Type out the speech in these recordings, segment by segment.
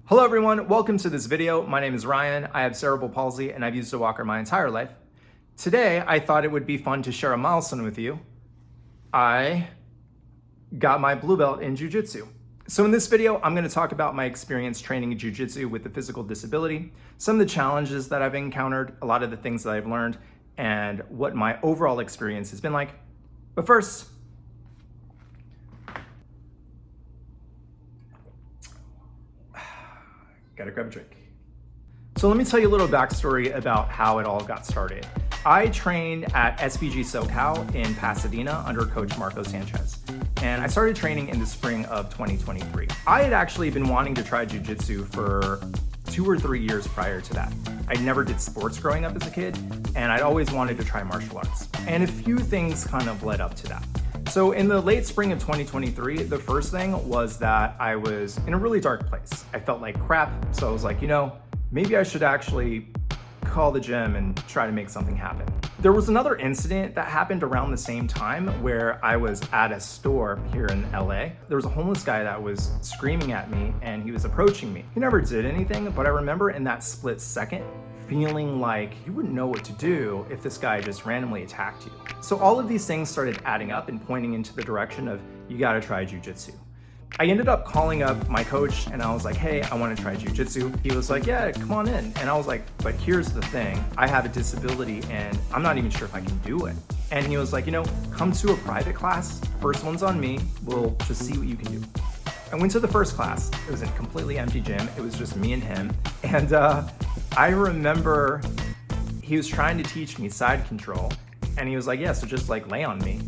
Hello everyone, welcome to this video. My name is Ryan. I have cerebral palsy and I've used a walker my entire life. Today, I thought it would be fun to share a milestone with you. I got my blue belt in Jiu Jitsu. So in this video, I'm gonna talk about my experience training Jiu Jitsu with a physical disability, some of the challenges that I've encountered, a lot of the things that I've learned, and what my overall experience has been like. But first, gotta grab a drink. So let me tell you a little backstory about how it all got started. I trained at SBG SoCal in Pasadena under Coach Marco Sanchez. And I started training in the spring of 2023. I had actually been wanting to try Jiu Jitsu for 2 or 3 years prior to that. I never did sports growing up as a kid, and I'd always wanted to try martial arts. And a few things kind of led up to that. So in the late spring of 2023, the first thing was that I was in a really dark place. I felt like crap, so I was like, maybe I should actually call the gym and try to make something happen. There was another incident that happened around the same time where I was at a store here in LA. There was a homeless guy that was screaming at me and he was approaching me. He never did anything, but I remember in that split second feeling like you wouldn't know what to do if this guy just randomly attacked you. So all of these things started adding up and pointing into the direction of, you gotta try Jiu Jitsu. I ended up calling up my coach and I was like, hey, I wanna try Jiu Jitsu. He was like, yeah, come on in. And I was like, but here's the thing, I have a disability and I'm not even sure if I can do it. And he was like, come to a private class. First one's on me, we'll just see what you can do. I went to the first class. It was a completely empty gym. It was just me and him. And I remember he was trying to teach me side control and he was like, yeah, so just like lay on me.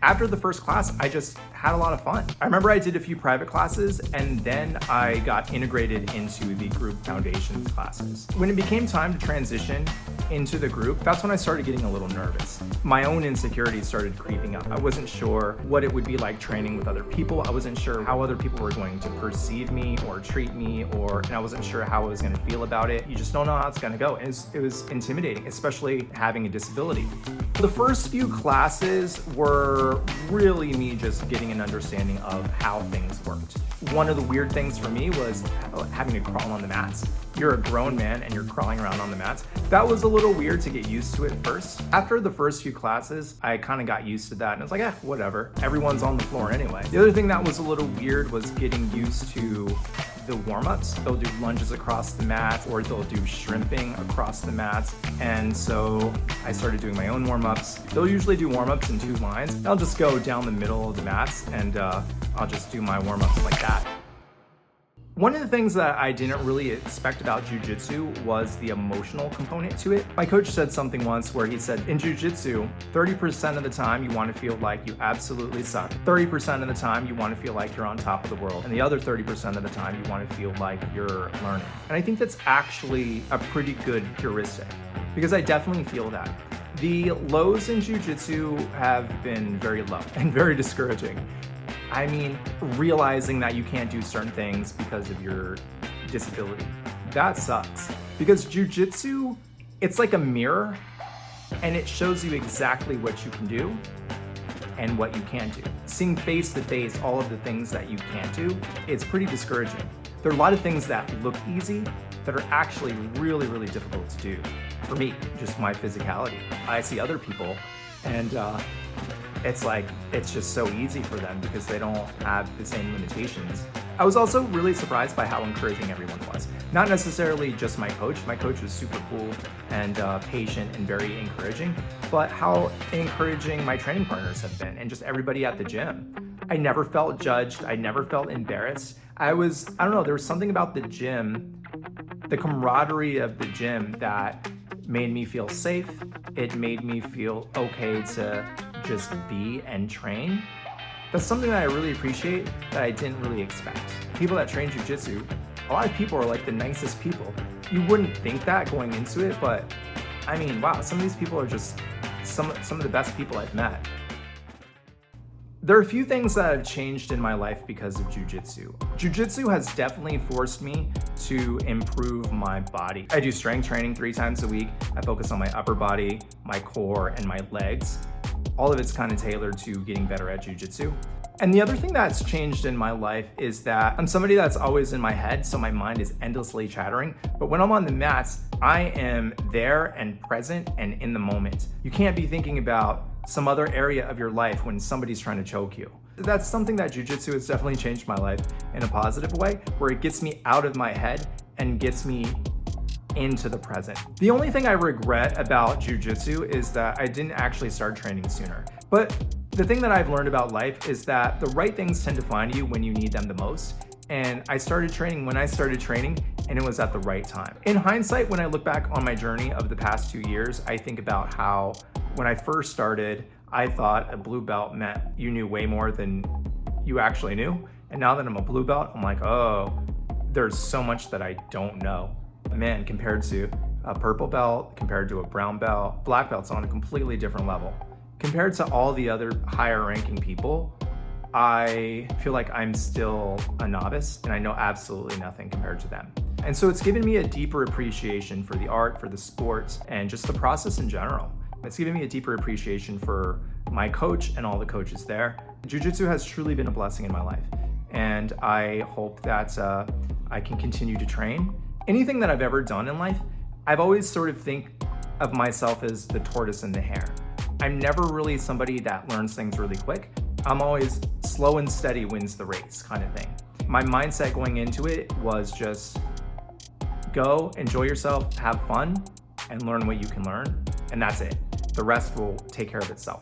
After the first class, I just had a lot of fun. I remember I did a few private classes and then I got integrated into the group foundations classes. When it became time to transition into the group, that's when I started getting a little nervous. My own insecurities started creeping up. I wasn't sure what it would be like training with other people. I wasn't sure how other people were going to perceive me or treat me, and I wasn't sure how I was gonna feel about it. You just don't know how it's gonna go. It was intimidating, especially having a disability. The first few classes were really me just getting an understanding of how things worked. One of the weird things for me was having to crawl on the mats. You're a grown man and you're crawling around on the mats. That was a little weird to get used to at first. After the first few classes, I kind of got used to that and I was like, whatever. Everyone's on the floor anyway. The other thing that was a little weird was getting used to the warm-ups. They'll do lunges across the mats or they'll do shrimping across the mats. And so I started doing my own warm-ups. They'll usually do warm-ups in 2 lines. I'll just go down the middle of the mats and I'll just do my warm-ups like that. One of the things that I didn't really expect about Jiu Jitsu was the emotional component to it. My coach said something once where he said, in Jiu Jitsu, 30% of the time you want to feel like you absolutely suck. 30% of the time you want to feel like you're on top of the world. And the other 30% of the time you want to feel like you're learning. And I think that's actually a pretty good heuristic because I definitely feel that. The lows in Jiu Jitsu have been very low and very discouraging. I mean, realizing that you can't do certain things because of your disability. That sucks. Because Jiu Jitsu, it's like a mirror and it shows you exactly what you can do and what you can't do. Seeing face to face all of the things that you can't do, it's pretty discouraging. There are a lot of things that look easy that are actually really, really difficult to do. For me, just my physicality. I see other people and it's like, it's just so easy for them because they don't have the same limitations. I was also really surprised by how encouraging everyone was. Not necessarily just my coach. My coach was super cool and patient and very encouraging, but how encouraging my training partners have been and just everybody at the gym. I never felt judged. I never felt embarrassed. I don't know, there was something about the gym, the camaraderie of the gym that made me feel safe. It made me feel okay to just be and train. That's something that I really appreciate that I didn't really expect. People that train Jiu Jitsu, a lot of people are like the nicest people. You wouldn't think that going into it, but I mean, wow, some of these people are just some of the best people I've met. There are a few things that have changed in my life because of Jiu Jitsu. Jiu Jitsu has definitely forced me to improve my body. I do strength training 3 times a week. I focus on my upper body, my core, and my legs. All of it's kind of tailored to getting better at Jiu Jitsu. And the other thing that's changed in my life is that I'm somebody that's always in my head, so my mind is endlessly chattering. But when I'm on the mats, I am there and present and in the moment. You can't be thinking about some other area of your life when somebody's trying to choke you. That's something that Jiu Jitsu has definitely changed my life in a positive way, where it gets me out of my head and gets me into the present. The only thing I regret about Jiu Jitsu is that I didn't actually start training sooner. But the thing that I've learned about life is that the right things tend to find you when you need them the most. And I started training when I started training, and it was at the right time. In hindsight, when I look back on my journey of the past 2 years, I think about how when I first started, I thought a blue belt meant you knew way more than you actually knew. And now that I'm a blue belt, I'm like, oh, there's so much that I don't know. Man, compared to a purple belt, compared to a brown belt, black belt's on a completely different level. Compared to all the other higher ranking people, I feel like I'm still a novice and I know absolutely nothing compared to them. And so it's given me a deeper appreciation for the art, for the sports, and just the process in general. It's given me a deeper appreciation for my coach and all the coaches there. Jiu-Jitsu has truly been a blessing in my life. And I hope that I can continue to train. Anything that I've ever done in life, I've always sort of think of myself as the tortoise and the hare. I'm never really somebody that learns things really quick. I'm always slow and steady wins the race kind of thing. My mindset going into it was just go, enjoy yourself, have fun, and learn what you can learn. And that's it. The rest will take care of itself.